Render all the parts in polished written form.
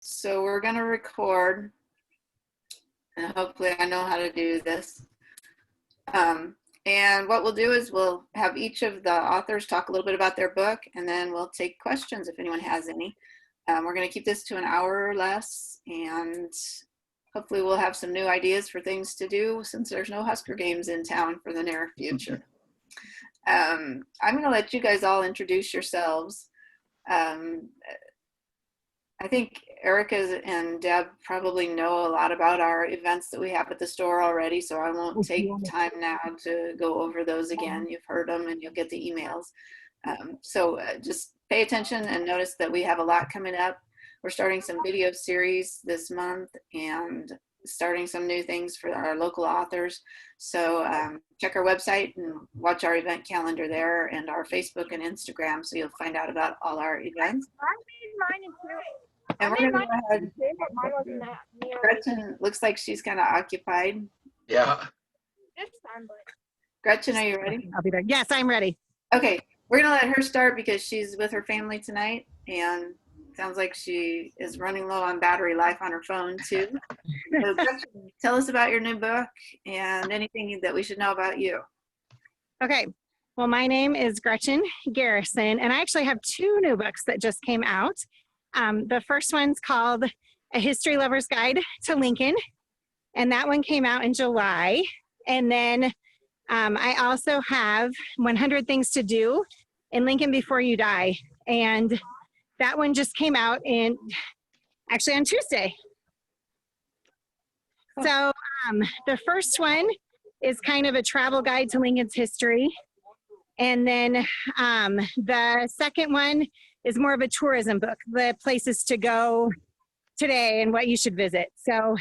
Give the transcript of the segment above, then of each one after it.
So we're going to record, and hopefully I know how to do this. And what we'll do is we'll have each of the authors talk a little bit about their book, and then we'll take questions if anyone has any. We're going to keep this to an hour or less, and hopefully we'll have some new ideas for things to do since there's no Husker games in town for the near future. I'm going to let you guys all introduce yourselves. I think Erica and Deb probably know a lot about our events that we have at the store already, so I won't take time now to go over those again. You've heard them and you'll get the emails. So just pay attention and notice that we have a lot coming up. We're starting some video series this month and starting some new things for our local authors. So check our website and watch our event calendar there, and our Facebook and Instagram, so you'll find out about all our events. And we're going to go ahead. Gretchen looks like she's kind of occupied. Yeah. Gretchen, are you ready? I'll be there. Yes, I'm ready. Okay, we're going to let her start because she's with her family tonight, and sounds like she is running low on battery life on her phone too. So Gretchen, tell us about your new book and anything that we should know about you. Okay. Well, my name is Gretchen Garrison, and I actually have two new books that just came out. The first one's called A History Lover's Guide to Lincoln, and that one came out in July. And then I also have 100 Things to Do in Lincoln Before You Die, and that one just came out actually on Tuesday. So the first one is kind of a travel guide to Lincoln's history, and then the second one is more of a tourism book, the places to go today and what you should visit. So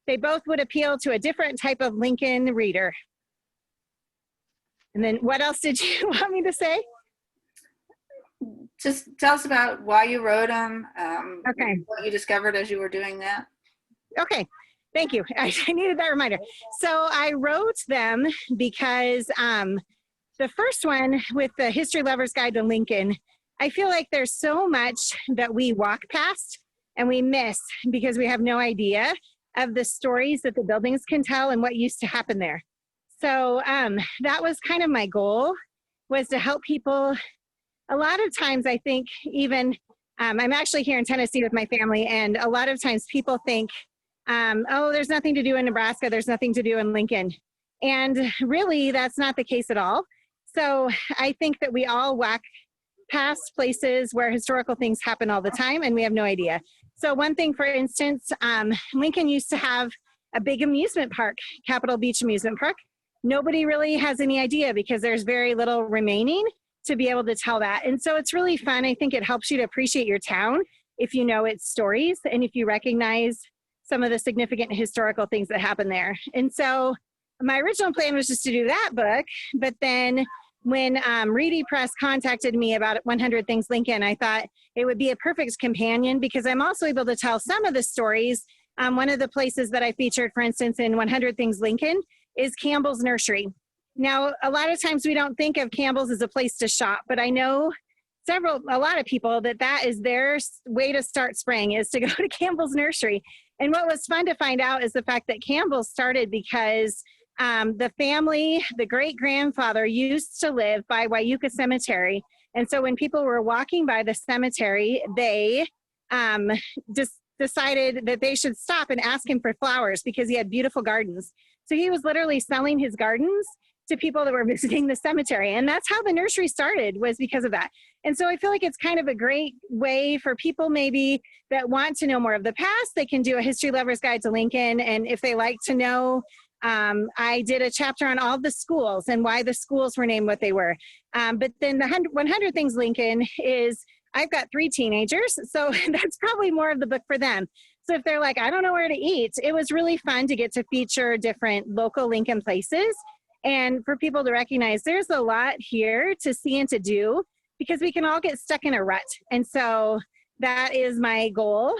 they both would appeal to a different type of Lincoln reader. And then what else did you want me to say? Just tell us about why you wrote them, okay, what you discovered as you were doing that. Okay, thank you. I needed that reminder. So I wrote them because the first one with the History Lover's Guide to Lincoln, I feel like there's so much that we walk past and we miss because we have no idea of the stories that the buildings can tell and what used to happen there. So that was kind of my goal, was to help people. A lot of times I think even, I'm actually here in Tennessee with my family, and a lot of times people think, oh, there's nothing to do in Nebraska, there's nothing to do in Lincoln. And really that's not the case at all. So I think that we all walk past places where historical things happen all the time and we have no idea. So one thing, for instance, Lincoln used to have a big amusement park, Capitol Beach Amusement Park. Nobody really has any idea because there's very little remaining to be able to tell that. And so it's really fun. I think it helps you to appreciate your town if you know its stories and if you recognize some of the significant historical things that happen there. And so my original plan was just to do that book, but then when Reedy Press contacted me about 100 Things Lincoln, I thought it would be a perfect companion because I'm also able to tell some of the stories. One of the places that I featured, for instance, in 100 Things Lincoln is Campbell's Nursery. Now, a lot of times we don't think of Campbell's as a place to shop, but I know a lot of people that is their way to start spring, is to go to Campbell's Nursery. And what was fun to find out is the fact that Campbell's started because the family, the great-grandfather, used to live by Wyuka Cemetery. And so when people were walking by the cemetery, they just decided that they should stop and ask him for flowers because he had beautiful gardens. So he was literally selling his gardens to people that were visiting the cemetery. And that's how the nursery started, was because of that. And so I feel like it's kind of a great way for people maybe that want to know more of the past. They can do a History Lover's Guide to Lincoln. And if they like to know, I did a chapter on all the schools and why the schools were named what they were. But then the 100 Things Lincoln is, I've got 3 teenagers, so that's probably more of the book for them. So if they're like, I don't know where to eat, it was really fun to get to feature different local Lincoln places and for people to recognize there's a lot here to see and to do because we can all get stuck in a rut. And so that is my goal.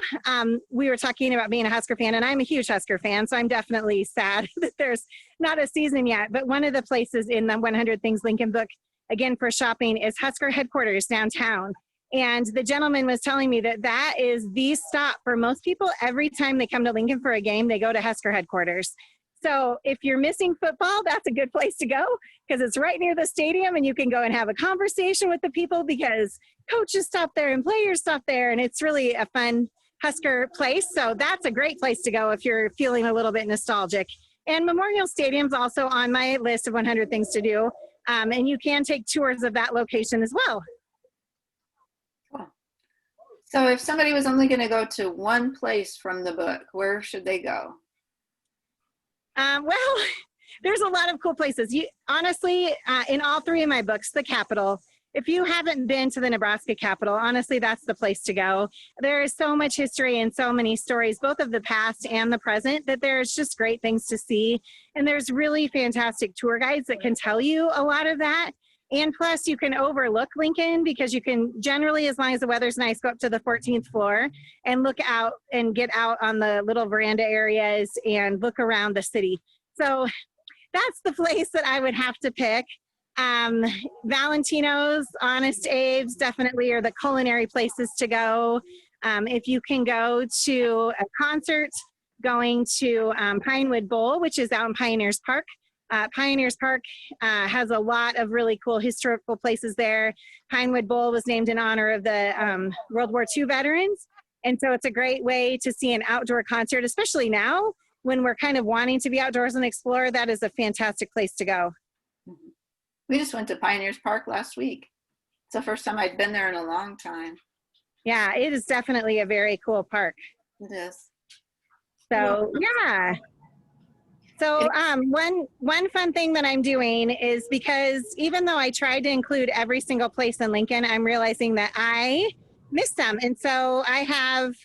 We were talking about being a Husker fan, and I'm a huge Husker fan, so I'm definitely sad that there's not a season yet. But one of the places in the 100 Things Lincoln book, again for shopping, is Husker headquarters downtown. And the gentleman was telling me that that is the stop for most people. Every time they come to Lincoln for a game, they go to Husker headquarters. So if you're missing football, that's a good place to go because it's right near the stadium and you can go and have a conversation with the people because coaches stop there and players stop there. And it's really a fun Husker place. So that's a great place to go if you're feeling a little bit nostalgic. And Memorial Stadium's also on my list of 100 things to do. And you can take tours of that location as well. Cool. So if somebody was only going to go to one place from the book, where should they go? Well, there's a lot of cool places. Honestly, in all three of my books, the Capitol, if you haven't been to the Nebraska Capitol, honestly, that's the place to go. There is so much history and so many stories, both of the past and the present, that there's just great things to see. And there's really fantastic tour guides that can tell you a lot of that. And plus, you can overlook Lincoln because you can generally, as long as the weather's nice, go up to the 14th floor and look out and get out on the little veranda areas and look around the city. So that's the place that I would have to pick. Valentino's, Honest Abe's definitely are the culinary places to go. If you can go to a concert, going to Pinewood Bowl, which is out in Pioneers Park. Pioneers Park has a lot of really cool historical places there. Pinewood Bowl was named in honor of the World War II veterans. And so it's a great way to see an outdoor concert, especially now when we're kind of wanting to be outdoors and explore. That is a fantastic place to go. We just went to Pioneers Park last week. It's the first time I'd been there in a long time. Yeah, it is definitely a very cool park. It is. So, yeah. So one fun thing that I'm doing is because even though I tried to include every single place in Lincoln, I'm realizing that I missed some. And so I have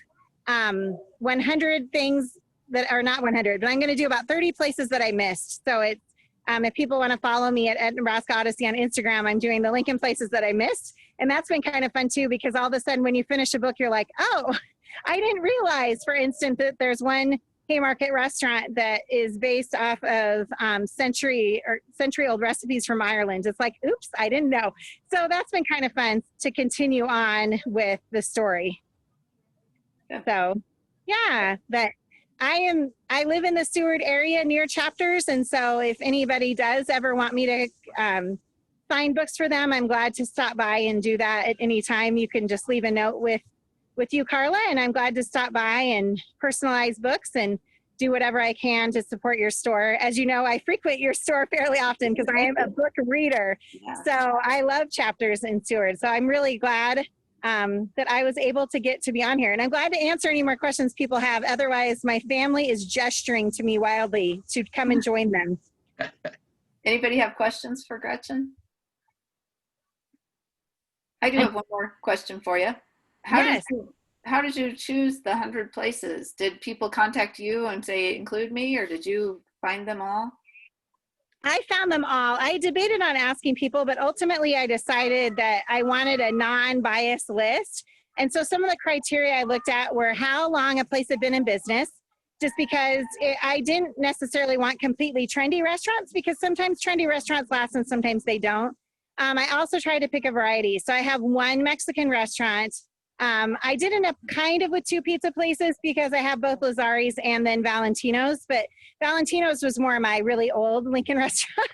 100 things that are not 100, but I'm going to do about 30 places that I missed. So it's, if people want to follow me at Nebraska Odyssey on Instagram, I'm doing the Lincoln places that I missed. And that's been kind of fun too, because all of a sudden when you finish a book, you're like, oh, I didn't realize, for instance, that there's one Haymarket restaurant that is based off of century-old recipes from Ireland. It's like, oops, I didn't know. So that's been kind of fun to continue on with the story. Yeah. So, yeah, but I live in the Seward area near Chapters, and so if anybody does ever want me to find books for them, I'm glad to stop by and do that at any time. You can just leave a note with you, Carla, and I'm glad to stop by and personalize books and do whatever I can to support your store. As you know, I frequent your store fairly often because I am a book reader. Yeah. So I love Chapters in Seward. So I'm really glad that I was able to get to be on here. And I'm glad to answer any more questions people have. Otherwise, my family is gesturing to me wildly to come and join them. Anybody have questions for Gretchen? I do have one more question for you. How did you choose the 100 places? Did people contact you and say, include me, or did you find them all? I found them all. I debated on asking people, but ultimately I decided that I wanted a non-biased list. And so some of the criteria I looked at were how long a place had been in business, just because I didn't necessarily want completely trendy restaurants, because sometimes trendy restaurants last and sometimes they don't. I also tried to pick a variety. So I have one Mexican restaurant. I did end up kind of with 2 pizza places because I have both Lazari's and then Valentino's, but Valentino's was more my really old Lincoln restaurant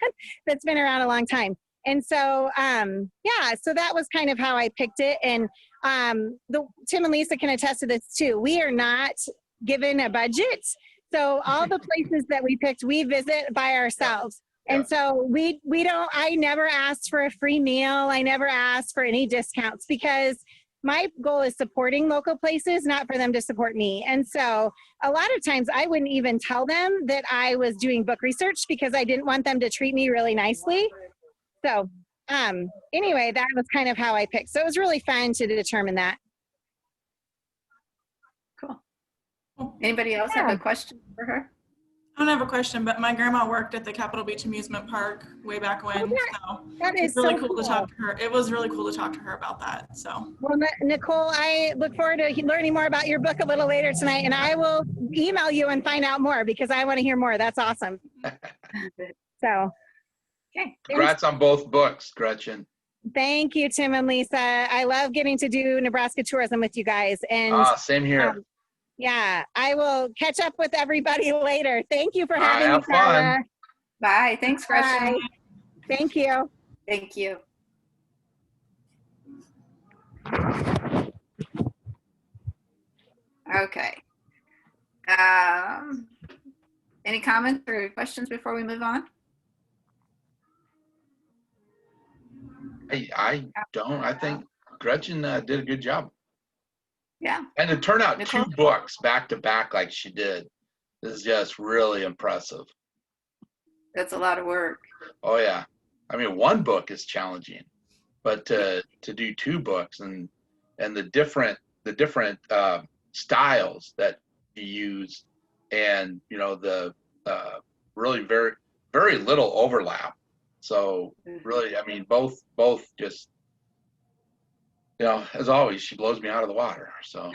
that's been around a long time. And so, yeah, so that was kind of how I picked it. And Tim and Lisa can attest to this too. We are not given a budget. So all the places that we picked, we visit by ourselves. And so I never asked for a free meal. I never asked for any discounts because my goal is supporting local places, not for them to support me. And so a lot of times I wouldn't even tell them that I was doing book research because I didn't want them to treat me really nicely. So anyway, that was kind of how I picked. So it was really fun to determine that. Cool. Anybody else have a question for her? I don't have a question, but my grandma worked at the Capitol Beach Amusement Park way back when. So that is really so cool to talk to her. It was really cool to talk to her about that. So, well, Nicole, I look forward to learning more about your book a little later tonight, and I will email you and find out more because I want to hear more. That's awesome. So, okay. Congrats on both books, Gretchen. Thank you, Tim and Lisa. I love getting to do Nebraska tourism with you guys. And Same here. yeah, I will catch up with everybody later. Thank you for having me, have fun. Carla. Bye. Thanks, Gretchen. Bye. Thank you. Thank you. Okay. Any comments or questions before we move on? I don't. I think Gretchen did a good job. Yeah. And to turn out Nicole? 2 books back to back like she did is just really impressive. That's a lot of work. Oh yeah. I mean, 1 book is challenging, but to do 2 books and the different styles that you use, and the really very very little overlap. So really, I mean, both just, as always, she blows me out of the water. So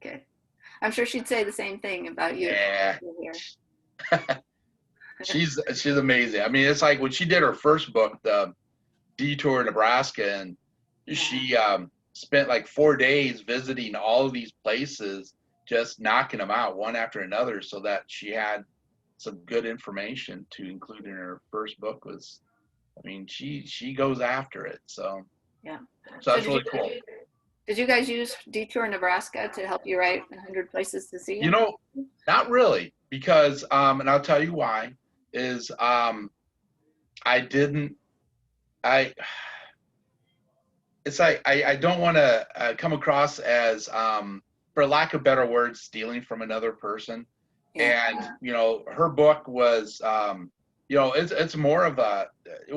Okay. I'm sure she'd say the same thing about you. yeah. Here. she's amazing. I mean, it's like when she did her first book, the Detour Nebraska, and she spent like 4 days visiting all of these places, just knocking them out one after another, so that she had some good information to include in her first book. Was, I mean, she goes after it. So Yeah. so that's really cool. Did you guys use Detour Nebraska to help you write 100 Places to See? Not really, because and I'll tell you why. Is it's like I don't want to come across as, for lack of better words, stealing from another person. Yeah. And her book was, it's more of a,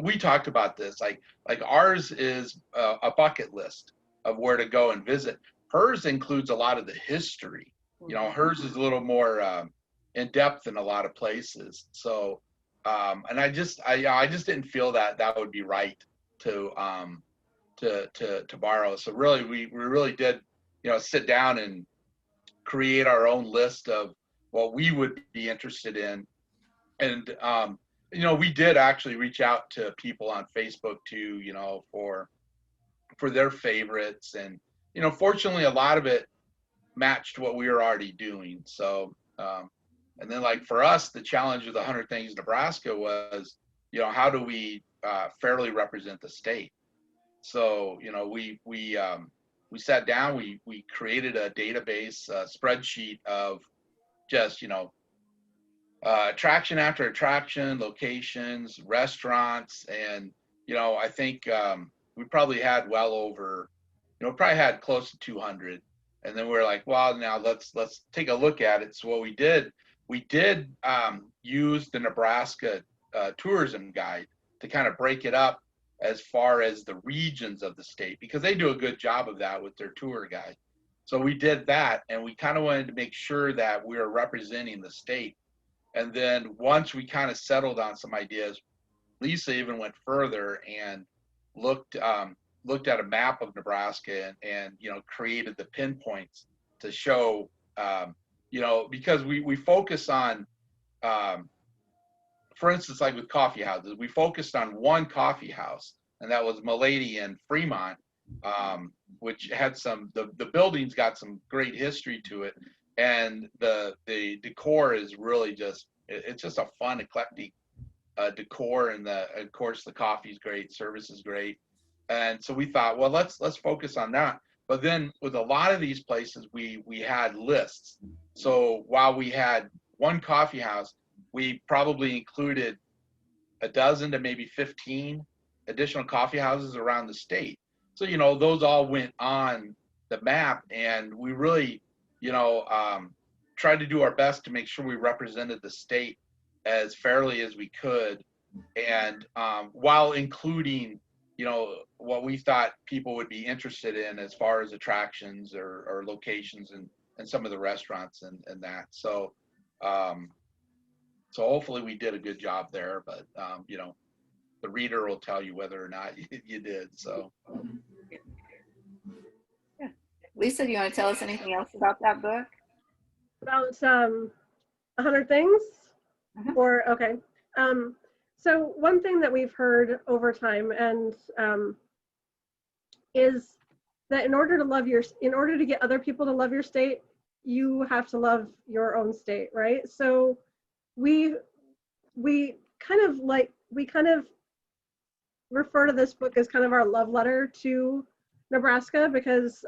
we talked about this, like ours is a bucket list of where to go and visit. Hers includes a lot of the history. Hers is a little more in depth in a lot of places. So and I just didn't feel that would be right to borrow. So really, we really did, sit down and create our own list of what we would be interested in. And, we did actually reach out to people on Facebook too, for their favorites. And, fortunately, a lot of it matched what we were already doing. So, and then like for us, the challenge of the 100 Things Nebraska was, how do we fairly represent the state? So, we sat down, we created a database, spreadsheet of just, attraction after attraction, locations, restaurants. And, I think we probably had well over, probably had close to 200. And then we're like, well, now let's take a look at it. So what we did use the Nebraska tourism guide to kind of break it up as far as the regions of the state, because they do a good job of that with their tour guide. So we did that, and we kind of wanted to make sure that we were representing the state. And then once we kind of settled on some ideas, Lisa even went further and looked at a map of Nebraska and created the pinpoints to show, because we focus on, for instance, like with coffee houses, we focused on one coffee house, and that was Milady in Fremont, which had the building's got some great history to it, and the decor is really it's just a fun, eclectic decor, and of course the coffee's great, service is great, and so we thought, well, let's focus on that. But then with a lot of these places, we had lists. So while we had one coffee house, we probably included a dozen to maybe 15 additional coffee houses around the state. So, those all went on the map, and we really, tried to do our best to make sure we represented the state as fairly as we could. And while including, what we thought people would be interested in as far as attractions or locations and some of the restaurants and that. So, so hopefully we did a good job there, but the reader will tell you whether or not you did. So, yeah. Lisa, do you want to tell us anything else about that book? About 100 Things? Mhm. Or okay. So one thing that we've heard over time and is that in order to get other people to love your state, you have to love your own state, right? So we kind of refer to this book as kind of our love letter to Nebraska, because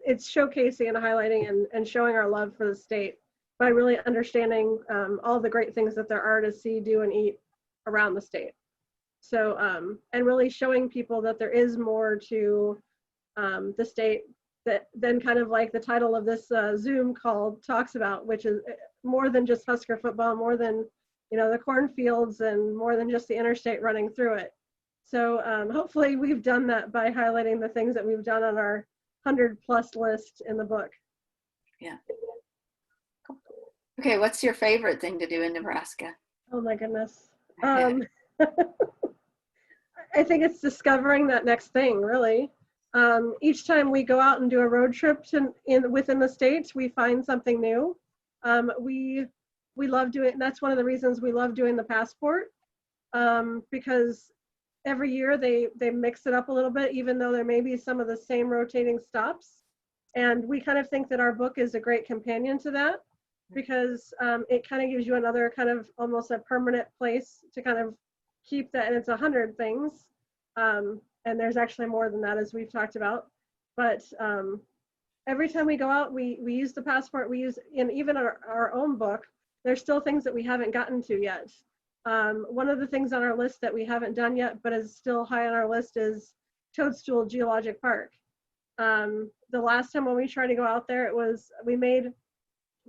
it's showcasing and highlighting and showing our love for the state by really understanding all the great things that there are to see, do, and eat around the state. So, and really showing people that there is more to the state than kind of like the title of this Zoom call talks about, which is more than just Husker football, more than, you know, the cornfields, and more than just the interstate running through it. So hopefully we've done that by highlighting the things that we've done on our 100+ list in the book. Yeah. Cool. Okay, what's your favorite thing to do in Nebraska? Oh my goodness. I think it's discovering that next thing, really. Each time we go out and do a road trip within the state, we find something new. We love doing, that's one of the reasons we love doing the passport, because every year they mix it up a little bit, even though there may be some of the same rotating stops. And we kind of think that our book is a great companion to that, because it kind of gives you another kind of almost a permanent place to kind of keep that. And it's 100 things. And there's actually more than that, as we've talked about. But every time we go out, we use the passport. We use, in even our own book, there's still things that we haven't gotten to yet. One of the things on our list that we haven't done yet, but is still high on our list, is Toadstool Geologic Park. The last time when we tried to go out there, we made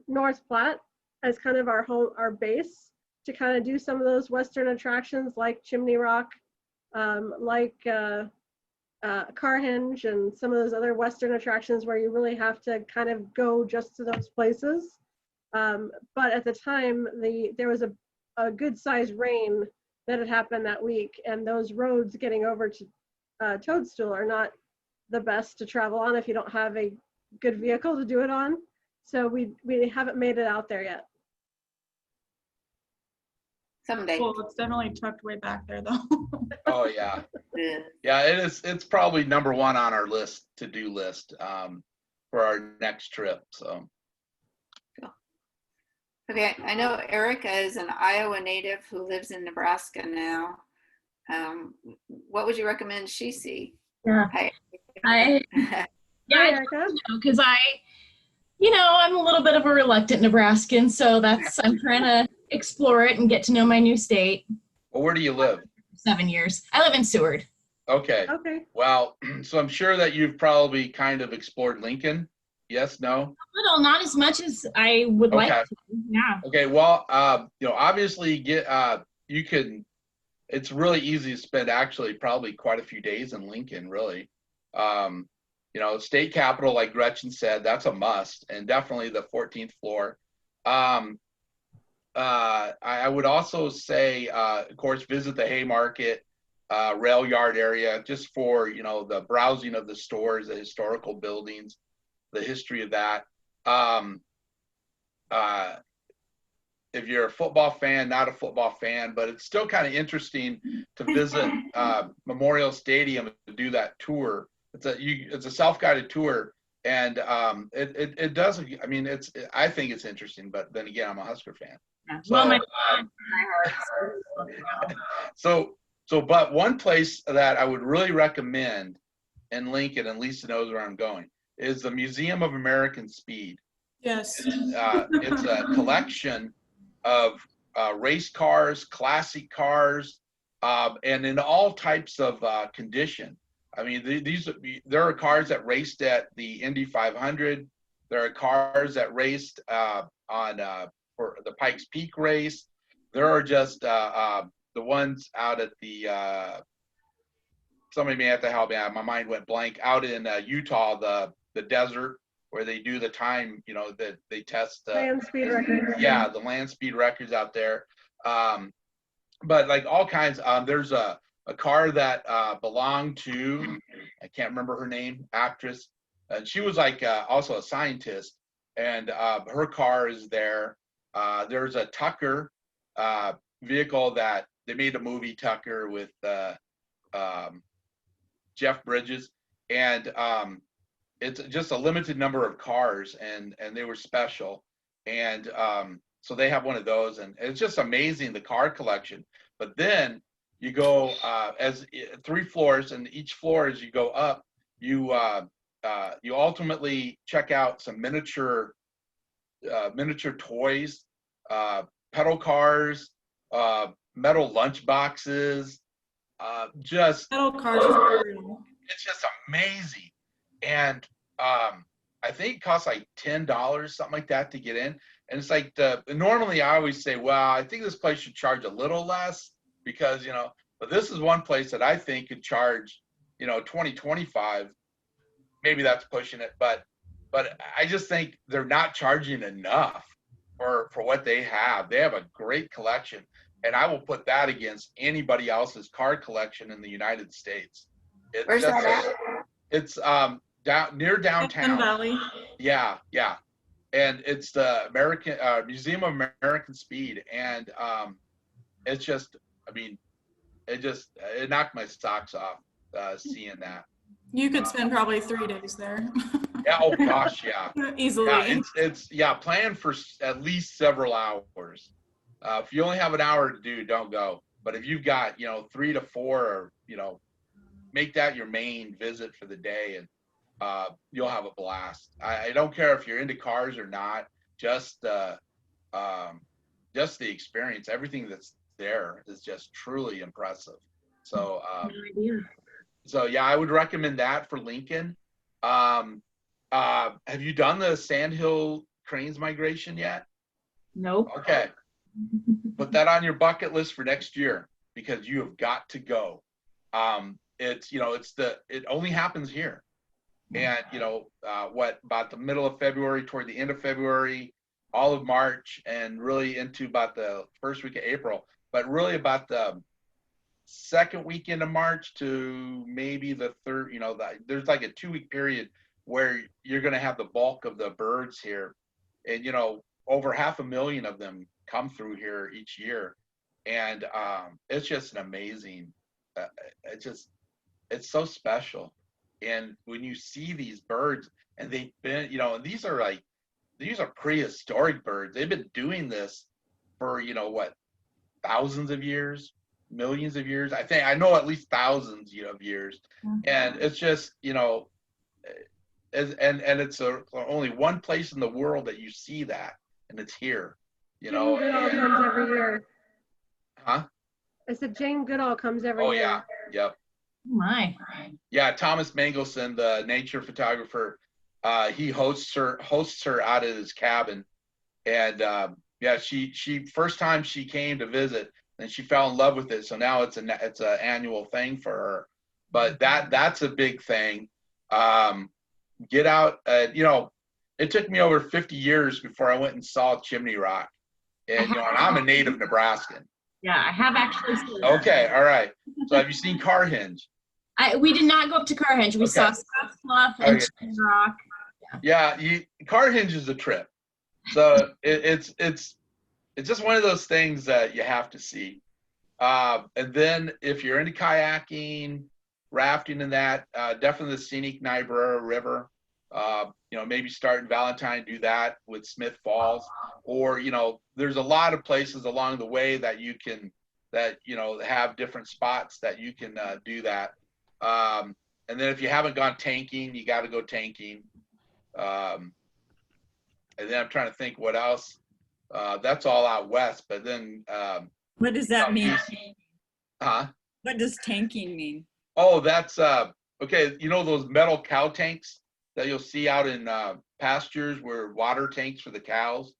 North Platte as kind of our base to kind of do some of those Western attractions like Chimney Rock, like Carhenge, and some of those other Western attractions where you really have to kind of go just to those places. But at the time, there was a good sized rain that had happened that week, and those roads getting over to Toadstool are not the best to travel on if you don't have a good vehicle to do it on. So we haven't made it out there yet. Someday. Well, it's definitely tucked way back there, though. Oh yeah, Yeah. yeah. It's probably number one on our to-do list for our next trip. So. Okay, I know Erica is an Iowa native who lives in Nebraska now. What would you recommend she see? Yeah. Hi. Yeah, because I'm a little bit of a reluctant Nebraskan, so I'm trying to explore it and get to know my new state. Well, where do you live? 7 years. I live in Seward. Okay. Okay. Well, so I'm sure that you've probably kind of explored Lincoln. Yes, no? A little, not as much as I would like to. Yeah. Okay. Well, obviously you can, it's really easy to spend actually probably quite a few days in Lincoln, really. State capitol, like Gretchen said, that's a must, and definitely the 14th floor. I would also say, of course, visit the Haymarket, rail yard area, just for, the browsing of the stores, the historical buildings, the history of that. If you're a football fan, not a football fan, but it's still kind of interesting to visit Memorial Stadium and do that tour. It's a self-guided tour, and it does. I mean, I think it's interesting, but then again, I'm a Husker fan. So, but one place that I would really recommend in Lincoln, and Lisa knows where I'm going, is the Museum of American Speed. Yes. It's a collection of race cars, classic cars, and in all types of condition. I mean, there are cars that raced at the Indy 500. There are cars that raced for the Pikes Peak race. There are just the ones out at the somebody may have to help me out. My mind went blank. Out in Utah, the desert where they do the time, that they test land speed records. Yeah, the land speed records out there. But like all kinds. There's a car that belonged to, I can't remember her name, actress. She was like also a scientist, and her car is there. There's a Tucker vehicle that they made a movie, Tucker, with Jeff Bridges, and it's just a limited number of cars, and they were special, and so they have one of those, and it's just amazing, the car collection. But then you go as 3 floors, and each floor, as you go up, you ultimately check out some miniature toys, pedal cars, metal lunch boxes, just Metal cars is brutal. it's just amazing. And I think it costs like $10, something like that, to get in. And it's like normally I always say, well, I think this place should charge a little less because, you know, but this is one place that I think could charge, you know, 20, 25. Maybe that's pushing it, but I just think they're not charging enough for what they have. They have a great collection, and I will put that against anybody else's car collection in the United States. Where's that at? It's down near downtown. Valley. Yeah. And it's the American Museum of American Speed, and it's just, I mean, it knocked my socks off seeing that. You could spend probably 3 days there. Yeah. Oh gosh. Yeah. Easily. Yeah. It's plan for at least several hours. If you only have an hour to do, don't go. But if you've got, 3 to 4, or, make that your main visit for the day, and you'll have a blast. I don't care if you're into cars or not. Just the experience, everything that's there is just truly impressive. So, yeah, I would recommend that for Lincoln. Have you done the Sandhill Cranes migration yet? Nope. Okay. Put that on your bucket list for next year, because you have got to go. It only happens here. And, about the middle of February, toward the end of February, all of March, and really into about the first week of April, but really about the second weekend of March to maybe the third, there's like a 2-week period where you're going to have the bulk of the birds here. And, over 500,000 of them come through here each year. And it's just an amazing, it's so special. And when you see these birds, and they've been, and these are prehistoric birds. They've been doing this for, thousands of years, millions of years. I know at least thousands of years. And it's just, and it's only one place in the world that you see that, and it's here, Jane Goodall comes every year. Huh? I said Jane Goodall comes every year. Oh yeah, yep. My. Yeah, Thomas Mangelson, the nature photographer, he hosts her out of his cabin, and she first time she came to visit, and she fell in love with it. So now it's an annual thing for her. But that's a big thing. Get out. It took me over 50 years before I went and saw Chimney Rock, and and I'm a native Nebraskan. Yeah, I have actually seen it. Okay, all right. So have you seen Carhenge? We did not go up to Carhenge. We saw Scotts Bluff and Chimney Rock. Yeah, Carhenge is a trip. So it's just one of those things that you have to see. And then if you're into kayaking, rafting, and that, definitely the scenic Niobrara River. Maybe start in Valentine, do that with Smith Falls, or there's a lot of places along the way that you can have different spots that you can do that. And then if you haven't gone tanking, you got to go tanking. And then I'm trying to think what else. That's all out west, but then what does that mean? Huh? What does tanking mean? Oh, that's okay. Those metal cow tanks that you'll see out in pastures, where water tanks for the cows.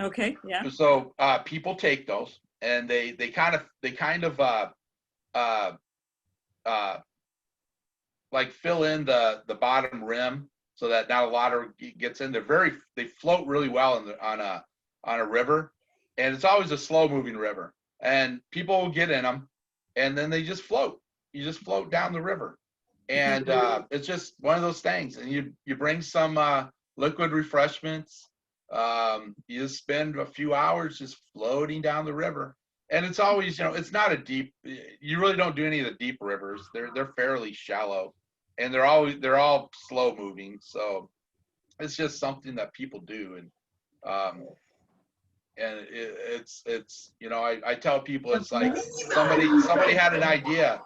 Okay, yeah. So people take those, and they kind of like fill in the bottom rim so that not a lot of gets in. They float really well on a river, and it's always a slow moving river, and people will get in them, and then they just float. You just float down the river. And it's just one of those things. And you bring some liquid refreshments. You just spend a few hours just floating down the river. And it's always, it's not a deep. You really don't do any of the deep rivers. They're fairly shallow, and they're all slow moving. So it's just something that people do, and it's I tell people it's like somebody had an idea,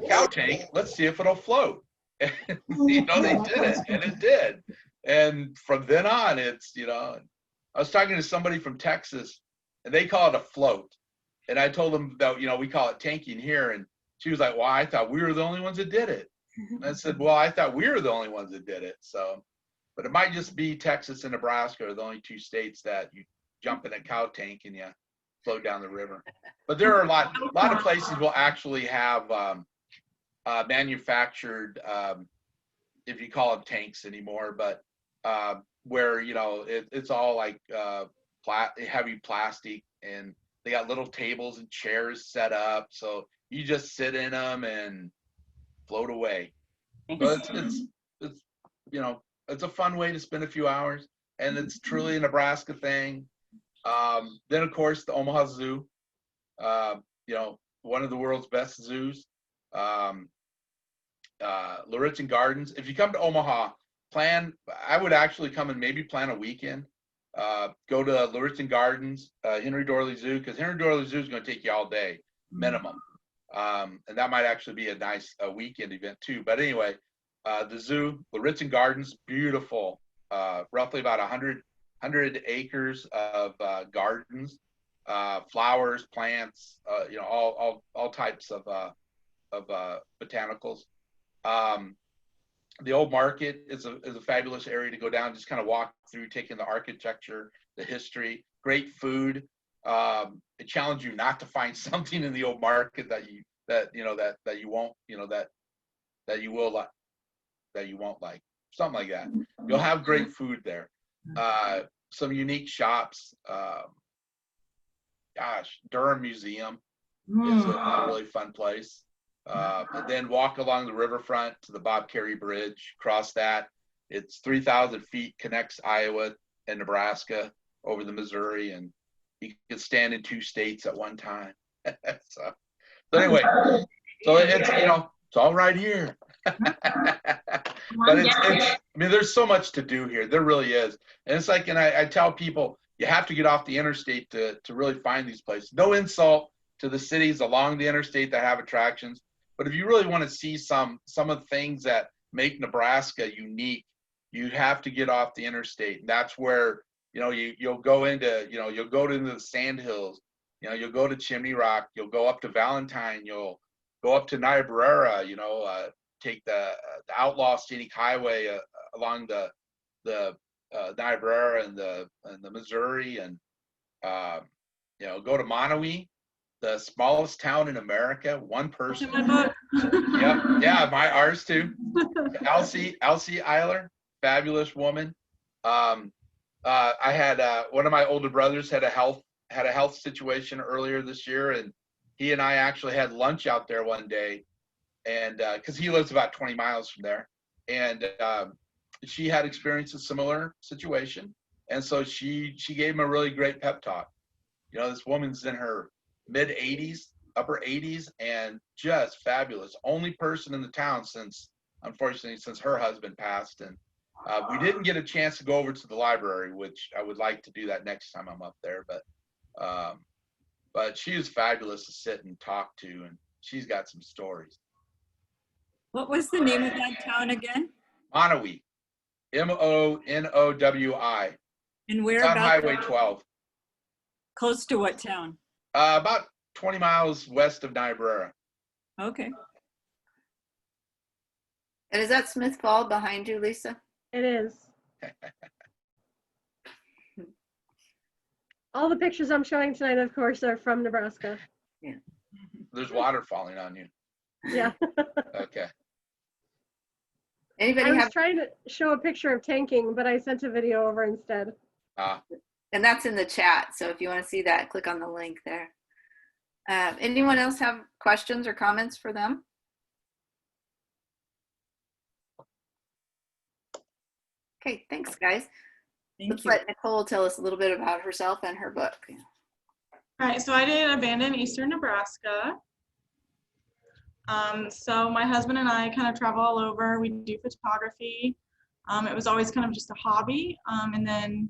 cow tank. Let's see if it'll float. And, they did it, and it did. And from then on, it's I was talking to somebody from Texas, and they call it a float. And I told them that, we call it tanking here. And she was like, well, I thought we were the only ones that did it. And I said, well, I thought we were the only ones that did it. So, but it might just be Texas and Nebraska are the only two states that you jump in a cow tank and you float down the river. But there are a lot of places will actually have manufactured, if you call them tanks anymore, but where, it's all like heavy plastic, and they got little tables and chairs set up, so you just sit in them and float away. But it's a fun way to spend a few hours, and it's truly a Nebraska thing. Then of course the Omaha Zoo, one of the world's best zoos. Lauritzen Gardens. If you come to Omaha, I would actually come and maybe plan a weekend. Go to Lauritzen Gardens, Henry Dorley Zoo, because Henry Dorley Zoo is going to take you all day minimum, and that might actually be a nice weekend event too. But anyway, the zoo, Lauritzen Gardens, beautiful, roughly about 100 acres of gardens, flowers, plants, all types of botanicals. The old market is a fabulous area to go down, just kind of walk through, taking the architecture, the history, great food. I challenge you not to find something in the old market that you won't, that you will like, that you won't like, something like that. You'll have great food there. Some unique shops. Durham Museum is a really fun place. And then walk along the riverfront to the Bob Carey Bridge, cross that. It's 3,000 feet, connects Iowa and Nebraska over the Missouri, and you can stand in two states at one time. So anyway, so it's all right here. But there's so much to do here. There really is. And it's like, and I tell people, you have to get off the interstate to really find these places. No insult to the cities along the interstate that have attractions. But if you really want to see some of the things that make Nebraska unique, you have to get off the interstate. And that's where, you'll go into, you'll go into the Sand Hills, you'll go to Chimney Rock, you'll go up to Valentine, you'll go up to Niobrara, take the outlaw scenic highway along the Niobrara and the Missouri, and go to Monowi, the smallest town in America, one person. Yep, yeah, ours too. Elsie Eiler, fabulous woman. I had one of my older brothers had a health situation earlier this year, and he and I actually had lunch out there one day, and because he lives about 20 miles from there, and she had experienced a similar situation, and so she gave him a really great pep talk. This woman's in her mid 80s, upper 80s, and just fabulous. Only person in the town unfortunately since her husband passed. And we didn't get a chance to go over to the library, which I would like to do that next time I'm up there. But she was fabulous to sit and talk to, and she's got some stories. What was the name of that town again? Monowi, Monowi. And where it's on about Highway 12. Close to what town? About 20 miles west of Niobrara. Okay. And is that Smith Fall behind you, Lisa? It is. All the pictures I'm showing tonight, of course, are from Nebraska. Yeah. There's water falling on you. Yeah. Okay. Anybody I was trying to show a picture of tanking, but I sent a video over instead. And that's in the chat. So if you want to see that, click on the link there. Anyone else have questions or comments for them? Okay, thanks, guys. Let's let Nicole tell us a little bit about herself and her book. Right, so I did abandoned Eastern Nebraska. So my husband and I kind of travel all over. We do photography. It was always kind of just a hobby. And then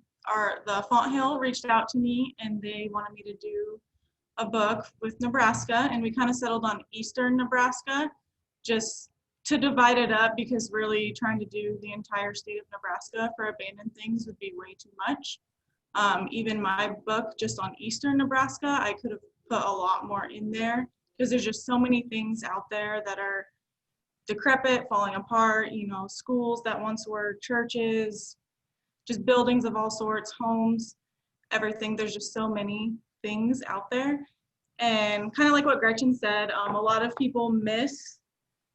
the Fonthill reached out to me and they wanted me to do a book with Nebraska, and we kind of settled on Eastern Nebraska just to divide it up, because really trying to do the entire state of Nebraska for abandoned things would be way too much. Even my book just on Eastern Nebraska, I could have put a lot more in there, because there's just so many things out there that are decrepit, falling apart, you know, schools that once were churches, just buildings of all sorts, homes, everything. There's just so many things out there. And kind of like what Gretchen said, a lot of people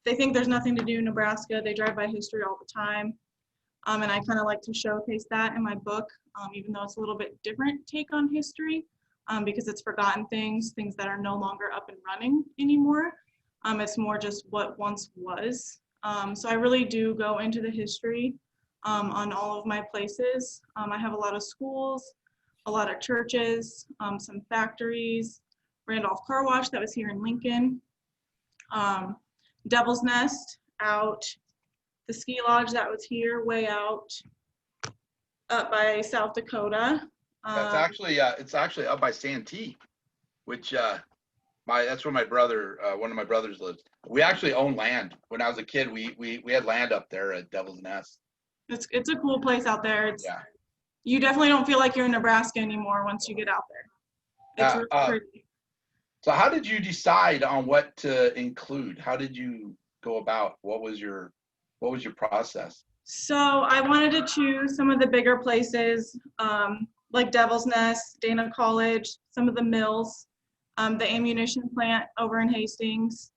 they think there's nothing to do in Nebraska. They drive by history all the time. And I kind of like to showcase that in my book, even though it's a little bit different take on history, because it's forgotten things that are no longer up and running anymore. It's more just what once was. So I really do go into the history on all of my places. I have a lot of schools, a lot of churches, some factories, Randolph Car Wash that was here in Lincoln, Devil's Nest out, the ski lodge that was here way out up by South Dakota. That's actually it's actually up by Santee, which that's where my brother, one of my brothers lives. We actually own land. When I was a kid, we had land up there at Devil's Nest. It's a cool place out there. Yeah. You definitely don't feel like you're in Nebraska anymore once you get out there. It's really pretty. So how did you decide on what to include? How did you go about? What was your process? So I wanted to choose some of the bigger places, like Devil's Nest, Dana College, some of the mills, the ammunition plant over in Hastings.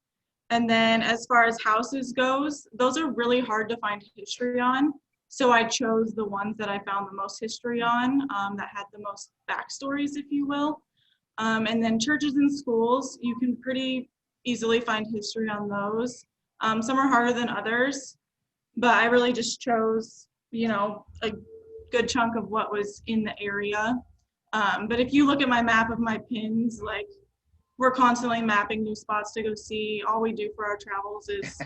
And then as far as houses goes, those are really hard to find history on. So I chose the ones that I found the most history on, that had the most backstories, if you will. And then churches and schools, you can pretty easily find history on those. Some are harder than others, but I really just chose, you know, a good chunk of what was in the area. But if you look at my map of my pins, like, we're constantly mapping new spots to go see. All we do for our travels is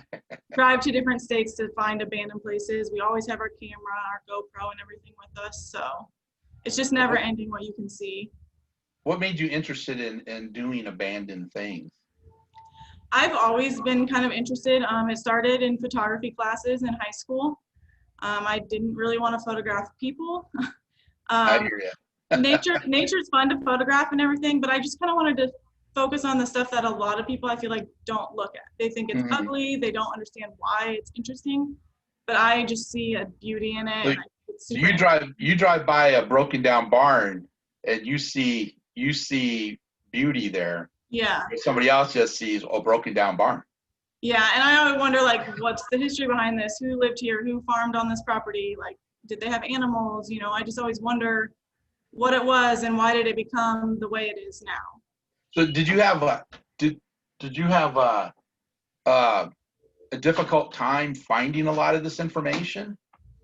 drive to different states to find abandoned places. We always have our camera, our GoPro and everything with us. So it's just never ending what you can see. What made you interested in doing abandoned things? I've always been kind of interested. It started in photography classes in high school. I didn't really want to photograph people. I hear you. Nature's fun to photograph and everything, but I just kind of wanted to focus on the stuff that a lot of people, I feel like, don't look at. They think it's ugly. They don't understand why it's interesting, but I just see a beauty in it. So you drive by a broken down barn and you see beauty there. Yeah. Somebody else just sees a broken down barn. Yeah, and I always wonder, like, what's the history behind this? Who lived here? Who farmed on this property? Like, did they have animals? You know, I just always wonder what it was and why did it become the way it is now. So did you have a difficult time finding a lot of this information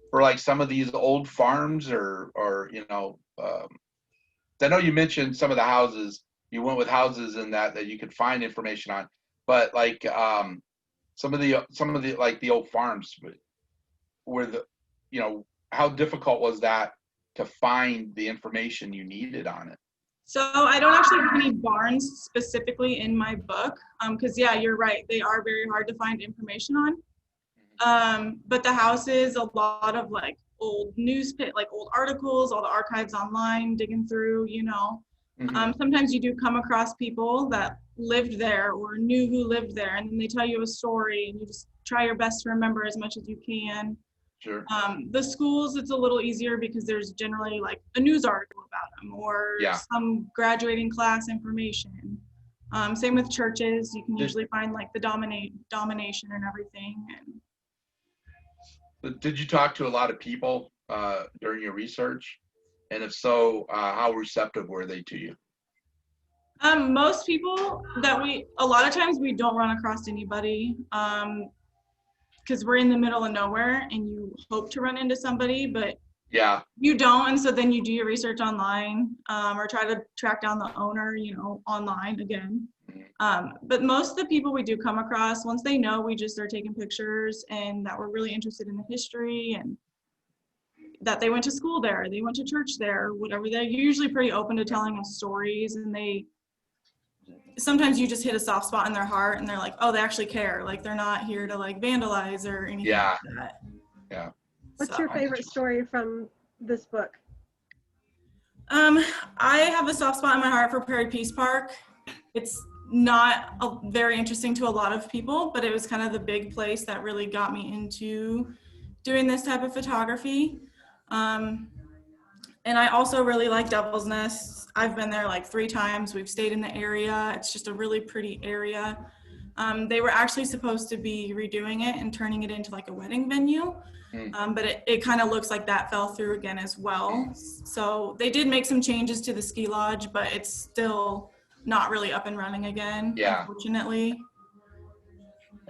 for like some of these old farms or you know, I know you mentioned some of the houses, you went with houses in that you could find information on, but like some of the like the old farms were you know, how difficult was that to find the information you needed on it? So I don't actually have any barns specifically in my book, because yeah, you're right, they are very hard to find information on. But the houses, a lot of like old like old articles, all the archives online, digging through, you know. Sometimes you do come across people that lived there or knew who lived there, and then they tell you a story and you just try your best to remember as much as you can. Sure. The schools, it's a little easier because there's generally like a news article about them or some graduating class information. Same with churches, you can usually find like the domination and everything. And did you talk to a lot of people during your research? And if so, how receptive were they to you? Most people a lot of times we don't run across anybody. Because we're in the middle of nowhere and you hope to run into somebody, but Yeah. you don't, and so then you do your research online, or try to track down the owner, online again. But most of the people we do come across, once they know we just are taking pictures and that we're really interested in the history and that they went to school there, they went to church there, whatever, they're usually pretty open to telling us stories, and sometimes you just hit a soft spot in their heart and they're like, oh, they actually care. Like, they're not here to like vandalize or anything like that. Yeah. What's your favorite story from this book? I have a soft spot in my heart for Prairie Peace Park. It's not very interesting to a lot of people, but it was kind of the big place that really got me into doing this type of photography. And I also really like Devil's Nest. I've been there like 3 times. We've stayed in the area. It's just a really pretty area. They were actually supposed to be redoing it and turning it into like a wedding venue. But it kind of looks like that fell through again as well. So they did make some changes to the ski lodge, but it's still not really up and running again, unfortunately.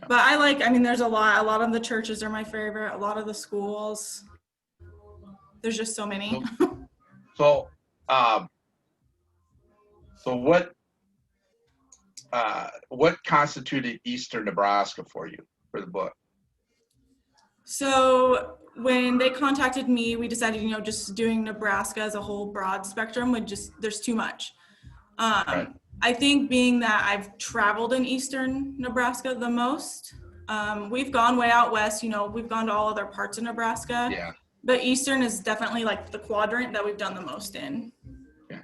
But I mean, there's a lot of the churches are my favorite, a lot of the schools. There's just so many. So what constituted Eastern Nebraska for you for the book? So when they contacted me, we decided, just doing Nebraska as a whole broad spectrum there's too much. Right. I think being that I've traveled in Eastern Nebraska the most, we've gone way out west, we've gone to all other parts of Nebraska. Yeah. But Eastern is definitely like the quadrant that we've done the most in. Yeah.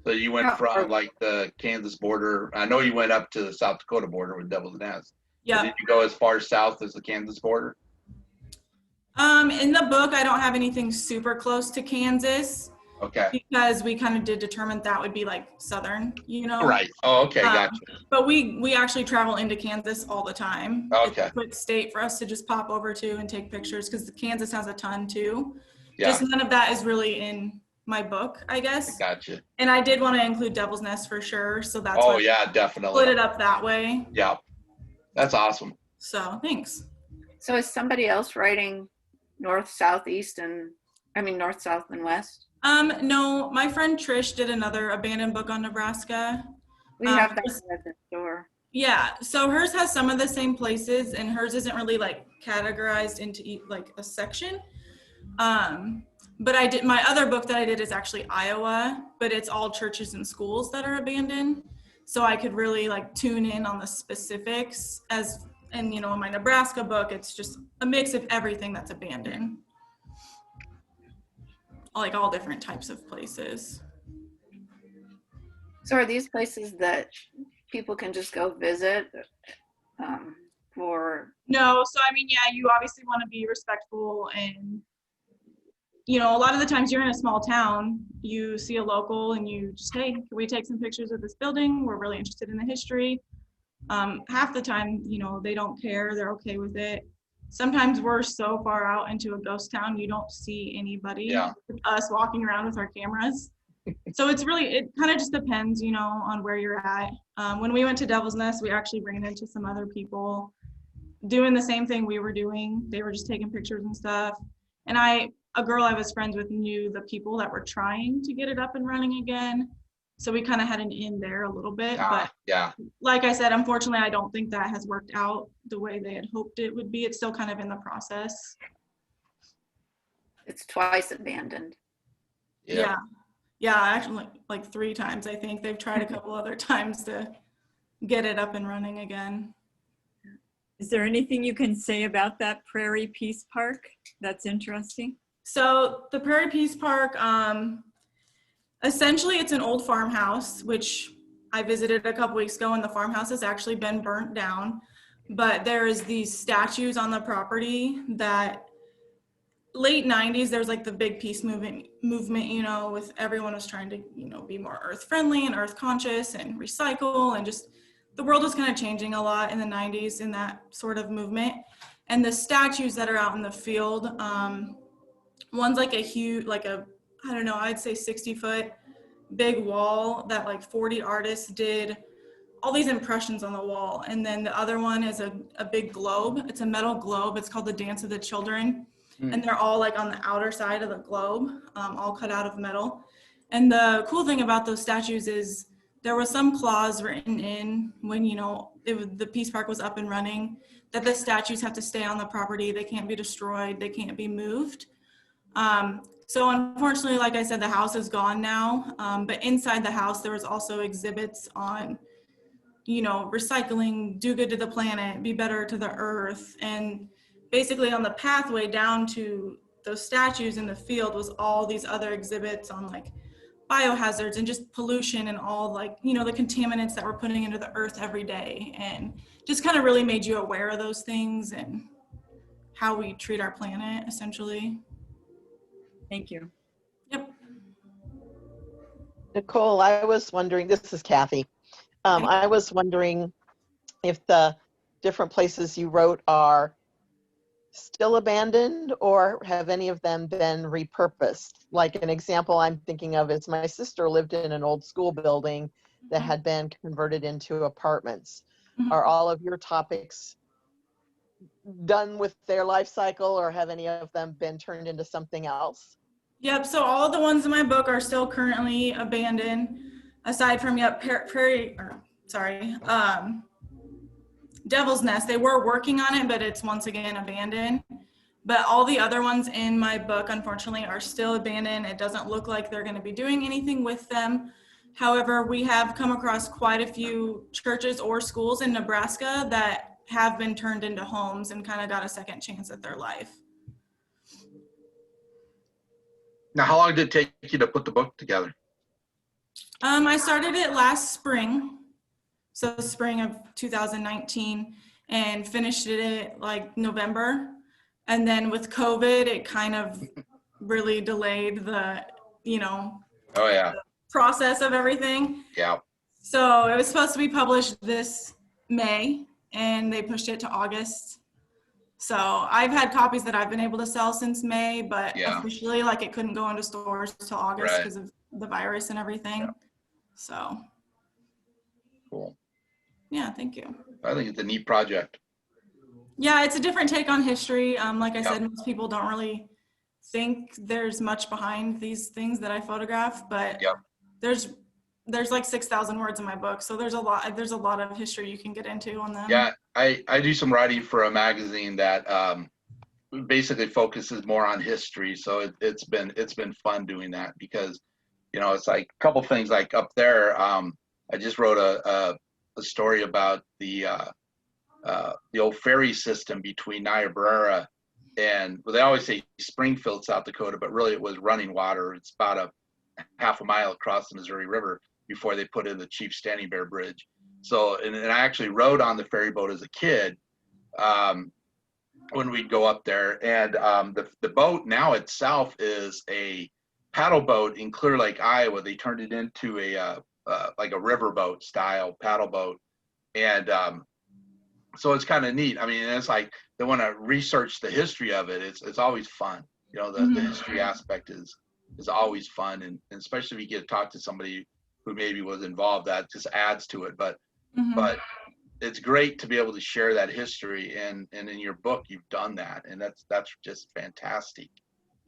So you went from like the Kansas border. I know you went up to the South Dakota border with Devil's Nest. Yeah. Did you go as far south as the Kansas border? In the book, I don't have anything super close to Kansas. Okay. Because we kind of did determine that would be like southern, Right. Oh, okay. Gotcha. But we actually travel into Kansas all the time. Okay. It's a quick state for us to just pop over to and take pictures because Kansas has a ton too. Yeah. Just none of that is really in my book, I guess. Gotcha. And I did want to include Devil's Nest for sure. So that's Oh, yeah, definitely. Split it up that way. Yeah. That's awesome. So thanks. So is somebody else writing north, south, east, north, south, and west? No, my friend Trish did another abandoned book on Nebraska. We have that at the store. Yeah, so hers has some of the same places, and hers isn't really like categorized into like a section. But my other book that I did is actually Iowa, but it's all churches and schools that are abandoned. So I could really like tune in on the specifics in my Nebraska book, it's just a mix of everything that's abandoned. Like all different types of places. So are these places that people can just go visit for? No, so I mean, yeah, you obviously want to be respectful, and a lot of the times you're in a small town, you see a local and you just, hey, can we take some pictures of this building? We're really interested in the history. Half the time, they don't care, they're okay with it. Sometimes we're so far out into a ghost town, you don't see anybody. Yeah. Us walking around with our cameras. So it kind of just depends, on where you're at. When we went to Devil's Nest, we actually ran into some other people doing the same thing we were doing. They were just taking pictures and stuff. And a girl I was friends with knew the people that were trying to get it up and running again. So we kind of had an in there a little bit, but like I said, unfortunately, I don't think that has worked out the way they had hoped it would be. It's still kind of in the process. It's twice abandoned. Yeah, actually like 3 times, I think. They've tried a couple other times to get it up and running again. Is there anything you can say about that Prairie Peace Park that's interesting? So the Prairie Peace Park, essentially, it's an old farmhouse, which I visited a couple weeks ago, and the farmhouse has actually been burnt down. But there's these statues on the property that late 90s, there's like the big peace movement, with everyone was trying to, be more earth friendly and earth conscious and recycle, and just the world was kind of changing a lot in the 90s in that sort of movement. And the statues that are out in the field, one's like a huge, I don't know, I'd say 60-foot big wall that like 40 artists did all these impressions on the wall. And then the other one is a big globe. It's a metal globe. It's called the Dance of the Children. and they're all like on the outer side of the globe, all cut out of metal. And the cool thing about those statues is there was some clause written in when, you know, the Peace Park was up and running, that the statues have to stay on the property. They can't be destroyed. They can't be moved. So unfortunately, like I said, the house is gone now. But inside the house, there was also exhibits on, you know, recycling, do good to the planet, be better to the earth. And basically on the pathway down to those statues in the field was all these other exhibits on like biohazards and just pollution and all, like, you know, the contaminants that we're putting into the earth every day, and just kind of really made you aware of those things and how we treat our planet, essentially. Thank you. Yep. Nicole, I was wondering, this is Kathy. I was wondering if the different places you wrote are still abandoned, or have any of them been repurposed? Like an example I'm thinking of is my sister lived in an old school building that had been converted into apartments. Are all of your topics done with their life cycle, or have any of them been turned into something else? Yep, so all the ones in my book are still currently abandoned, aside from, Devil's Nest. They were working on it, but it's once again abandoned. But all the other ones in my book, unfortunately, are still abandoned. It doesn't look like they're going to be doing anything with them. However, we have come across quite a few churches or schools in Nebraska that have been turned into homes and kind of got a second chance at their life. Now, how long did it take you to put the book together? I started it last spring, so spring of 2019, and finished it like November. And then with COVID, it kind of really delayed the, you know, Oh yeah, process of everything. yeah. So it was supposed to be published this May, and they pushed it to August. So I've had copies that I've been able to sell since May, but Yeah. officially, like, it couldn't go into stores till August Right. because of the virus and everything. Yeah. So Cool. yeah, thank you. I think it's a neat project. Yeah, it's a different take on history. Like I Yep. said, most people don't really think there's much behind these things that I photograph, but Yep. there's like 6,000 words in my book, so there's a lot of history you can get into on them. Yeah, I do some writing for a magazine that basically focuses more on history. So it's been fun doing that, because, you know, it's like a couple things like up there. I just wrote a story about the old ferry system between Niobrara and, well, they always say Springfield, South Dakota, but really it was running water. It's about a half a mile across the Missouri River before they put in the Chief Standing Bear Bridge. So, and I actually rode on the ferry boat as a kid when we'd go up there. And the boat now itself is a paddle boat in Clear Lake, Iowa. They turned it into like a riverboat style paddle boat. And so it's kind of neat. I mean, it's like they want to research the history of it. It's always fun. You know, the history aspect is always fun. And especially if you get to talk to somebody who maybe was involved, that just adds to it. But it's great to be able to share that history, and in your book you've done that, and that's just fantastic.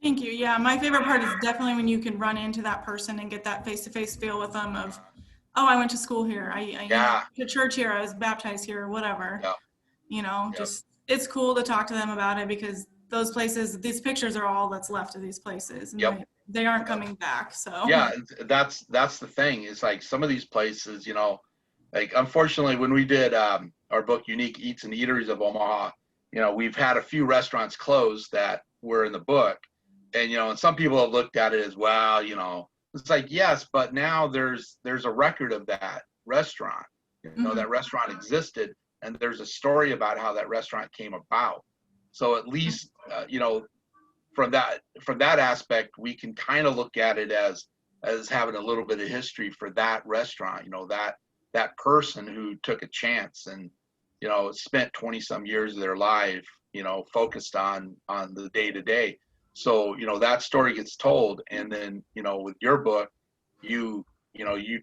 Thank you. Yeah, my favorite part is definitely when you can run into that person and get that face-to-face feel with them of, oh, I went to school here, I went to church here, I was baptized here, or whatever. Yeah. You know, just, it's cool to talk to them about it, because those places, these pictures are all that's left of these places, and they aren't coming back. So yeah, that's the thing. It's like some of these places, you know, like unfortunately when we did our book Unique Eats and Eateries of Omaha, you know, we've had a few restaurants close that were in the book, and you know, and some people have looked at it as, well, you know, it's like, yes, but now there's a record of that restaurant. You know, that restaurant existed, and there's a story about how that restaurant came about. So at least you know, from that aspect, we can kind of look at it as having a little bit of history for that restaurant. You know, that person who took a chance and, you know, spent 20 some years of their life, you know, focused on the day to day. So, you know, that story gets told, and then, you know, with your book, you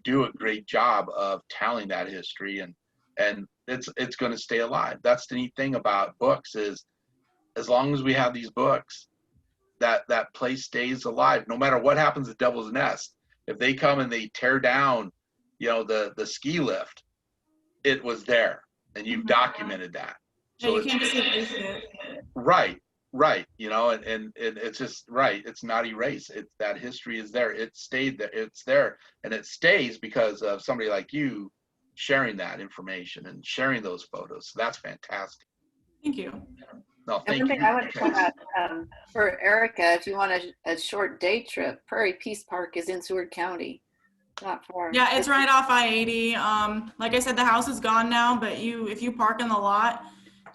do a great job of telling that history, and it's going to stay alive. That's the neat thing about books, is as long as we have these books, that place stays alive. No matter what happens at Devil's Nest, if they come and they tear down, the ski lift, it was there, and you've documented that. Yeah, you can't just erase it. Right, and it's just right. It's not erased. That history is there. It stayed there. It's there, and it stays because of somebody like you sharing that information and sharing those photos. So that's fantastic. Thank you. No, And thank one you. thing I want to point out, for Erica, if you want a short day trip, Prairie Peace Park is in Seward County. Not far. Yeah, it's right off I-80. Like I said, the house is gone now, but if you park in the lot,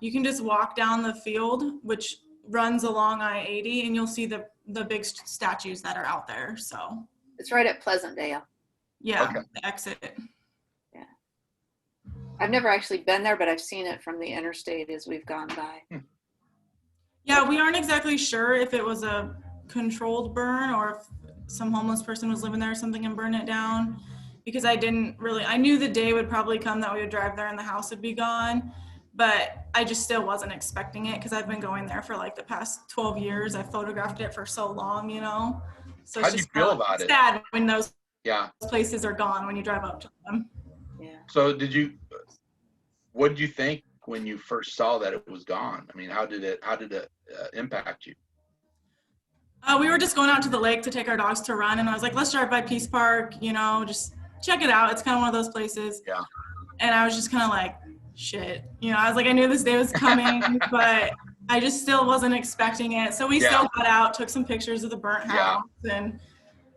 you can just walk down the field, which runs along I-80, and you'll see the big statues that are out there. So It's right at Pleasantdale. yeah, Okay. the exit. Yeah. I've never actually been there, but I've seen it from the interstate as we've gone by. Yeah, we aren't exactly sure if it was a controlled burn or if some homeless person was living there or something and burned it down, because I knew the day would probably come that we would drive there and the house would be gone, but I just still wasn't expecting it because I've been going there for like the past 12 years. I photographed it for so long, So How do you feel about it? Sad when those Yeah. places are gone when you drive up to them. Yeah. So what did you think when you first saw that it was gone? I mean, how did it impact you? We were just going out to the lake to take our dogs to run, and I was like, let's drive by Peace Park, just check it out. It's kind of one of those places. Yeah. And I was just kind of like, shit. I was like, I knew this day was coming, but I just still wasn't expecting it. So we still got out, took some pictures of the burnt house, and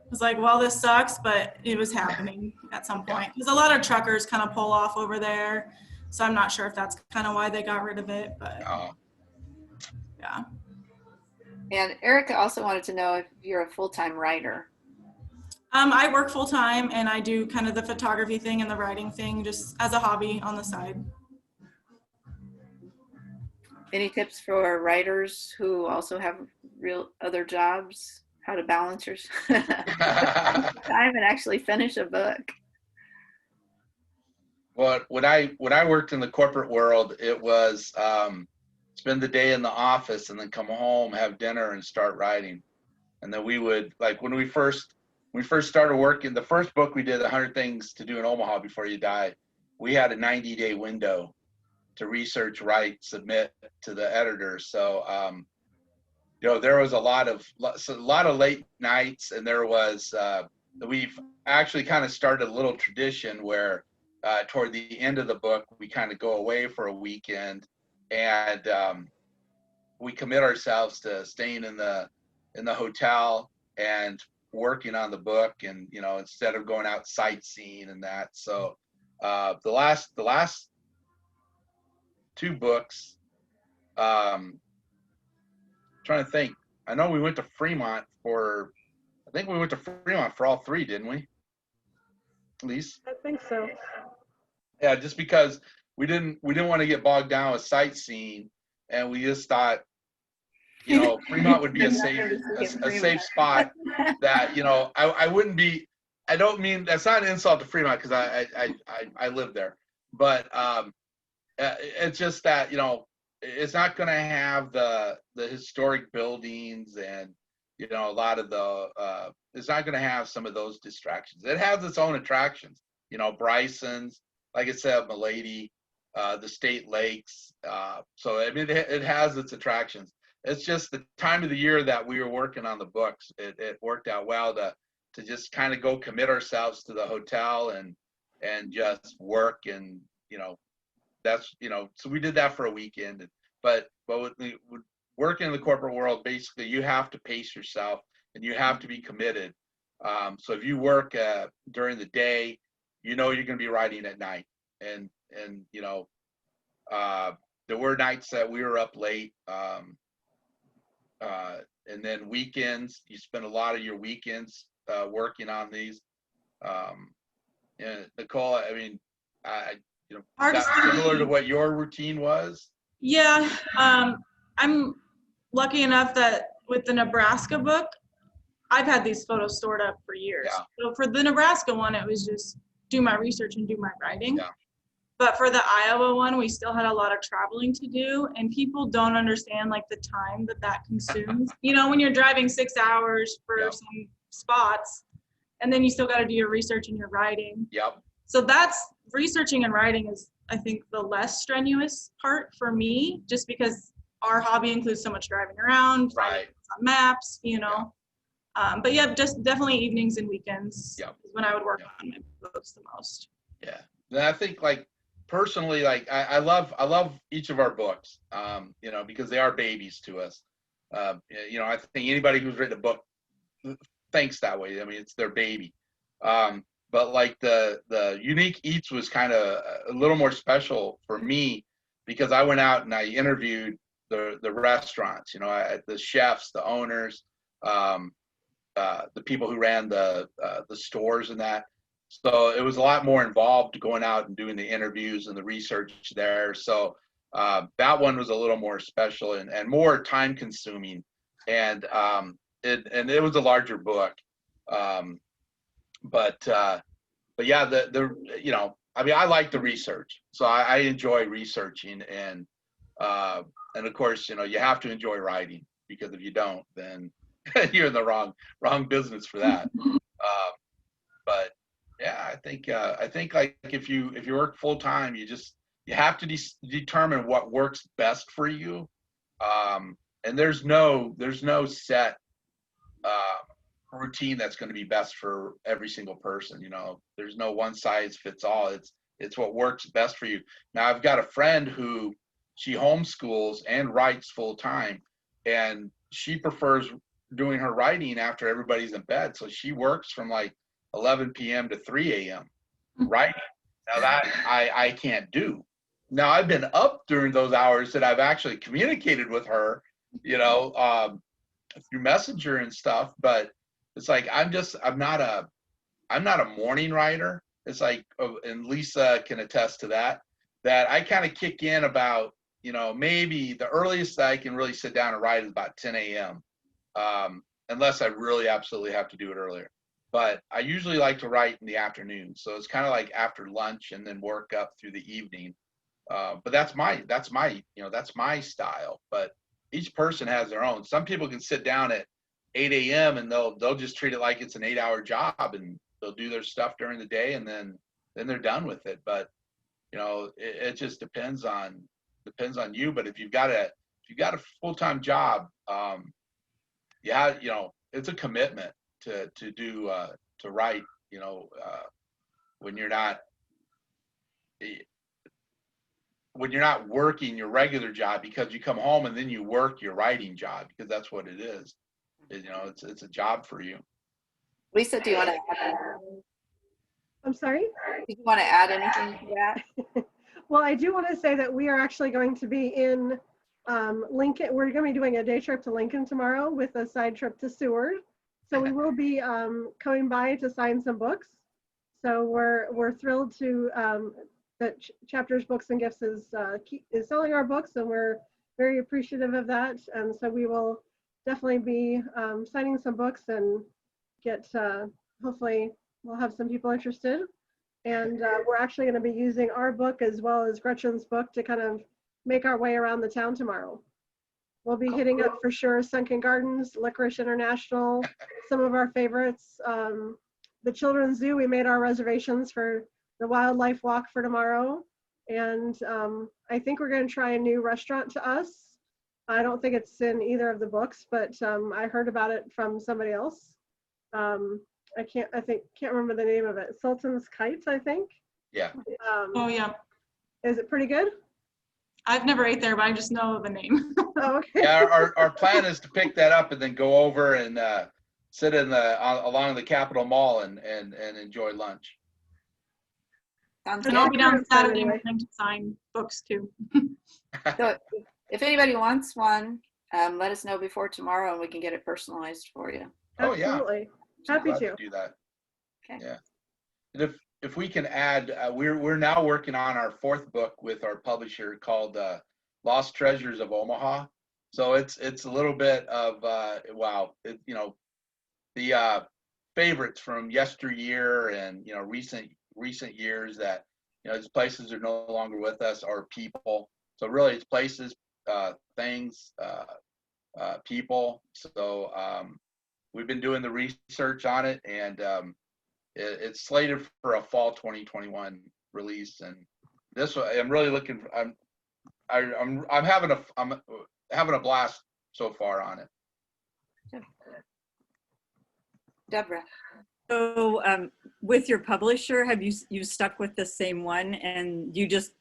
was like, well, this sucks, but it was happening at some point. Because a lot of truckers kind of pull off over there. So I'm not sure if that's kind of why they got rid of it, but yeah. And Erica also wanted to know if you're a full-time writer. I work full time, and I do kind of the photography thing and the writing thing just as a hobby on the side. Any tips for writers who also have real other jobs? How to balance your time and actually finish a book? Well, when I worked in the corporate world, it was spend the day in the office and then come home, have dinner, and start writing. And then we would, like, when we first started working, the first book we did, 100 Things to Do in Omaha Before You Die, we had a 90-day window to research, write, submit to the editor. So there was a lot of late nights, and there was we've actually kind of started a little tradition where toward the end of the book we kind of go away for a weekend, and we commit ourselves to staying in the hotel and working on the book, and instead of going out sightseeing and that. So the last two books, trying to think, I know we went to Fremont for all three, didn't we? At least I think so. yeah, just because we didn't want to get bogged down with sightseeing, and we just thought Fremont would be a safe spot that I wouldn't be. I don't mean, that's not an insult to Fremont, because I live there, but it's just that it's not going to have the historic buildings and a lot of the it's not going to have some of those distractions. It has its own attractions, Bryson's, like I said, Milady, the state lakes. So I mean, it has its attractions. It's just the time of the year that we were working on the books. It worked out well to just kind of go commit ourselves to the hotel and just work, and that's so we did that for a weekend. But with working in the corporate world, basically you have to pace yourself and you have to be committed. So if you work during the day, you're going to be writing at night, and there were nights that we were up late. And then weekends, you spend a lot of your weekends working on these. And Nicole, I mean, that's similar to what your routine was? Yeah, I'm lucky enough that with the Nebraska book, I've had these photos stored up for years. Yeah. So for the Nebraska one, it was just do my research and do my writing. Yeah. But for the Iowa one, we still had a lot of traveling to do, and people don't understand like the time that consumes. You know, when you're driving 6 hours for Yep. some spots, and then you still got to do your research and your writing. Yep. So that's researching and writing is, I think, the less strenuous part for me, just because our hobby includes so much driving around, finding Right. things on maps, you know. But yeah, just definitely evenings and weekends Yep. is when I would work Yep. on my books the most. Yeah. And I think like personally, like I love each of our books, you know, because they are babies to us. You know, I think anybody who's written a book thinks that way. I mean, it's their baby. But like the Unique Eats was kind of a little more special for me because I went out and I interviewed the restaurants, you know, the chefs, the owners, the people who ran the stores and that. So it was a lot more involved going out and doing the interviews and the research there. So that one was a little more special and more time consuming. And it was a larger book. But yeah, you know, I mean, I like the research, so I enjoy researching, and of course, you know, you have to enjoy writing because if you don't, then you're in the wrong business for that. But yeah, I think like if you work full time, you have to determine what works best for you, and there's no set routine that's going to be best for every single person. You know, there's no one size fits all. It's what works best for you. Now I've got a friend who she homeschools and writes full time, and she prefers doing her writing after everybody's in bed. So she works from like 11 p.m. to 3 a.m. writing. Now that I can't do. Now I've been up during those hours that I've actually communicated with her, you know, through Messenger and stuff, but it's like I'm not a morning writer. It's like, and Lisa can attest to that I kind of kick in about, you know, maybe the earliest I can really sit down and write is about 10 a.m. Unless I really absolutely have to do it earlier. But I usually like to write in the afternoon, so it's kind of like after lunch and then work up through the evening. But that's my you know, that's my style. But each person has their own. Some people can sit down at 8 a.m. and they'll just treat it like it's an 8-hour job, and they'll do their stuff during the day, and then they're done with it. But you know, it just depends on you. But if you've got a full-time job, yeah, you know, it's a commitment to write, you know, when you're not working your regular job, because you come home and then you work your writing job, because that's what it is. You know, it's a job for you. Lisa, do you want to add? I'm sorry? Do you want to add anything to that? Well, I do want to say that we are actually going to be in Lincoln. We're going to be doing a day trip to Lincoln tomorrow with a side trip to Seward. So we will be coming by to sign some books. So we're thrilled to that Chapters Books and Gifts is selling our books, and we're very appreciative of that. And so we will definitely be signing some books and get hopefully we'll have some people interested. And we're actually going to be using our book as well as Gretchen's book to kind of make our way around the town tomorrow. We'll be hitting up for sure Sunken Gardens, Licorice International, some of our favorites. The Children's Zoo, we made our reservations for the wildlife walk for tomorrow. And I think we're going to try a new restaurant to us. I don't think it's in either of the books, but I heard about it from somebody else. I can't remember the name of it. Sultan's Kites, I think. Yeah. Oh yeah. Is it pretty good? I've never ate there, but I just know the name. Oh, okay. Yeah, our plan is to pick that up and then go over and sit in along the Capitol Mall and enjoy lunch. Sounds And good. I'll be down Saturday Anyway. morning to sign books too. So if anybody wants one, let us know before tomorrow and we can get it personalized for you. Oh yeah. Absolutely. Happy Glad to. do that. Okay. Yeah. And if we can add, we're now working on our 4th book with our publisher called Lost Treasures of Omaha. So it's a little bit of you know, the favorites from yesteryear and, you know, recent years that these places are no longer with us, or people. So really it's places, things, people. So we've been doing the research on it, and it's slated for a fall 2021 release. And this one, I'm really looking for, I'm having a blast so far on it. Deborah. So with your publisher, have you stuck with the same one, and you just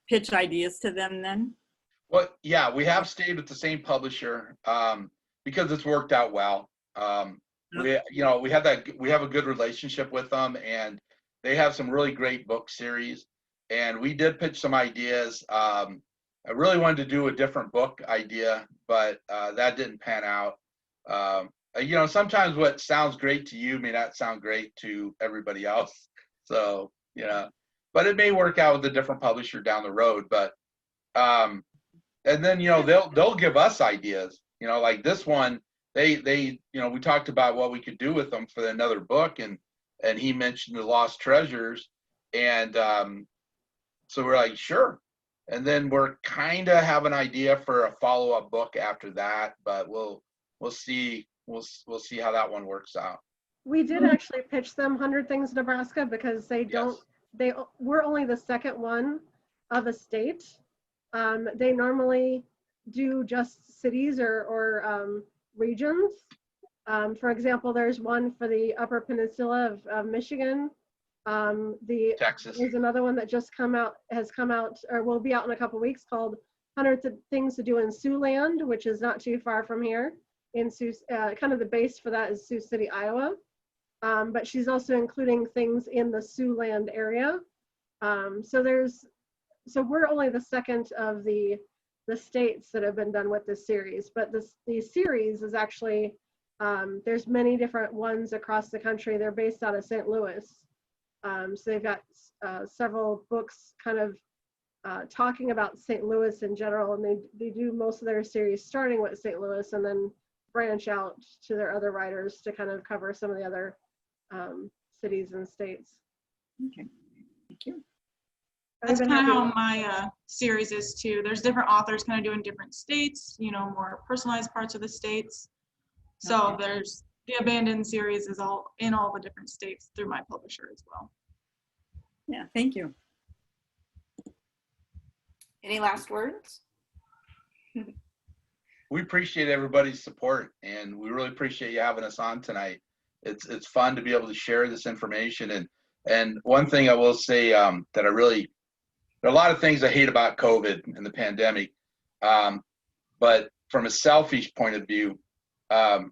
pitch ideas to them then? Well, yeah, we have stayed with the same publisher because it's worked out well. We have a good relationship with them, and they have some really great book series. And we did pitch some ideas. I really wanted to do a different book idea, but that didn't pan out. Sometimes what sounds great to you may not sound great to everybody else. So, but it may work out with a different publisher down the road. But and then they'll give us ideas. Like this one, we talked about what we could do with them for another book, and he mentioned the Lost Treasures, and so we're like, sure. And then we're kind of have an idea for a follow-up book after that, but we'll see. We'll see how that one works out. We did actually pitch them 100 Things Nebraska because we're only the second one of a state. They normally do just cities or regions. For example, there's one for the Upper Peninsula of Michigan. Texas. There's another one that has come out, or will be out in a couple weeks, called 100 Things to Do in Siouxland, which is not too far from here. In Sioux, kind of the base for that is Sioux City, Iowa. But she's also including things in the Siouxland area. So we're only the second of the states that have been done with this series. But the series is actually, there's many different ones across the country. They're based out of St. Louis. So they've got several books kind of talking about St. Louis in general, and they do most of their series starting with St. Louis and then branch out to their other writers to kind of cover some of the other cities and states. Okay, thank you. That's kind of how my series is too. There's different authors kind of doing different states, more personalized parts of the states. So there's the Abandoned series is all in all the different states through my publisher as well. Yeah, thank you. Any last words? We appreciate everybody's support, and we really appreciate you having us on tonight. It's fun to be able to share this information. And one thing I will say that there are a lot of things I hate about COVID and the pandemic, but from a selfish point of view, I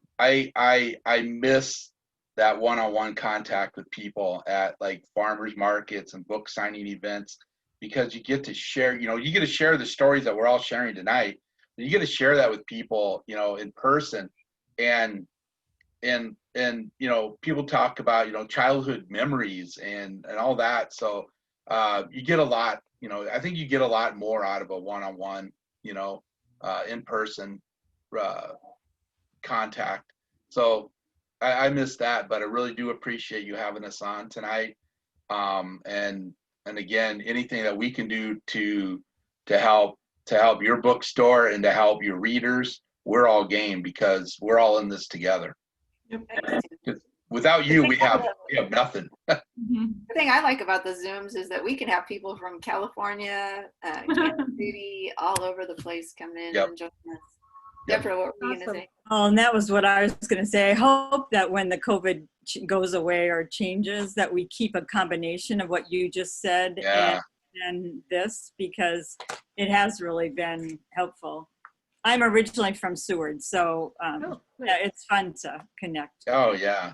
miss that one-on-one contact with people at like farmers markets and book signing events, because you get to share, you get to share the stories that we're all sharing tonight. You get to share that with people, in person, and people talk about, childhood memories and all that. So you get a lot, I think you get a lot more out of a one-on-one, in-person contact. So I miss that, but I really do appreciate you having us on tonight. And again, anything that we can do to help your bookstore and to help your readers, we're all game, because we're all in this together. Yep. Without you, we have nothing. The thing I like about the Zooms is that we can have people from California, Kansas City, all over the place come in and join us. Deborah, what were you going to say? Oh, and that was what I was going to say. I hope that when the COVID goes away or changes, that we keep a combination of what you just said and this, because it has really been helpful. I'm originally from Seward, so it's fun to connect. Oh, yeah.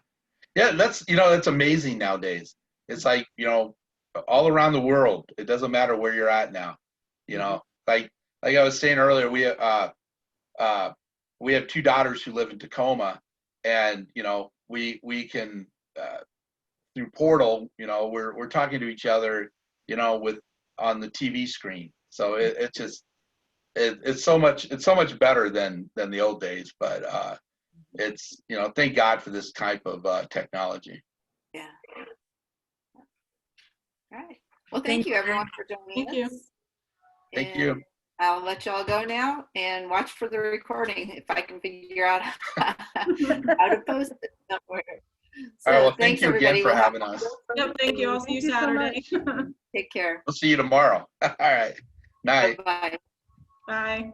Yeah, that's amazing nowadays. It's like, all around the world. It doesn't matter where you're at now. Like I was saying earlier, we have two daughters who live in Tacoma, and we can through Portal, we're talking to each other, on the TV screen. So it's so much better than the old days, but it's thank God for this type of technology. Yeah. All right. Well, Thank thank you everyone for joining Thank you. us. Thank And you. I'll let y'all go now and watch for the recording if I can figure out how to post it somewhere. So All right. Well, thank thanks you everybody. again for We'll have having us. Yep, thank you. I'll see you Thank you so Saturday. much. Take care. We'll see you tomorrow. All right. Night. Bye-bye. Bye.